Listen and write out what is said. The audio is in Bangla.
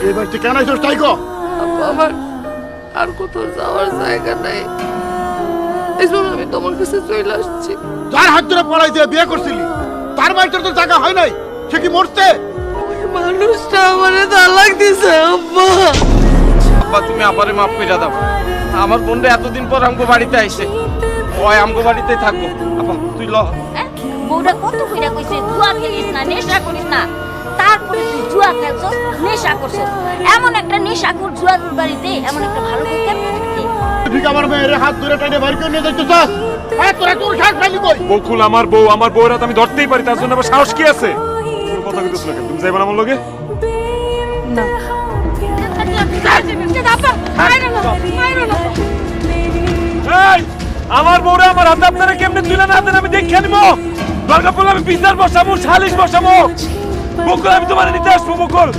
এই বাড়িতে কেন আইছস তাই কো? আব্বা আমার আর কোথাও যাওয়ার জায়গা নাই, এই জন্য আমি তোমার কাছে চলে আসছি। যার হাত ধরে পড়াই দিয়ে বিয়ে করছিলি তার বাড়িতে তো জায়গা হয় নাই, সে কি মরছে? ওই মানুষটা আমারে তালাক দিছে আব্বা। আব্বা তুমি আপারে মাফ কইরা দাও, আমার বোনটা এতদিন পর আমগো বাড়িতে আইছে, ওই আমগো বাড়িতেই থাকবো। আপা তুই ল। বউটা কত কইরা কইছে জুয়া খেলিস না, নেশা করিস না, তারপরে তুই জুয়া খেলছস, নেশা করছস। এমন একটা নেশাখোর জুয়ার বাড়িতে এমন একটা ভালো বউ কেমনে থাকে? ঠিক আমার মেয়ের হাত ধরে টাইনে বাড়ি করে নিয়ে যাইতে চাস? হ্যাঁ তোরা তোর সাহস পাইলি কই? বকুল আমার বউ, আমার বউয়ের হাত আমি ধরতেই পারি, তার জন্য আবার সাহস কি আছে? কোনো কথা কইতেছ না কেন? তুমি যাইবা না আমার লগে? এই আমার বউরে আমার হাতে আপনারা কেমনে তুলে না হাতে আমি দেখে নিব। দরকার পড়লে আমি বিচার বসাবো, সালিশ বসাবো। বকুল আমি তোমার নিতে আসবো বকুল।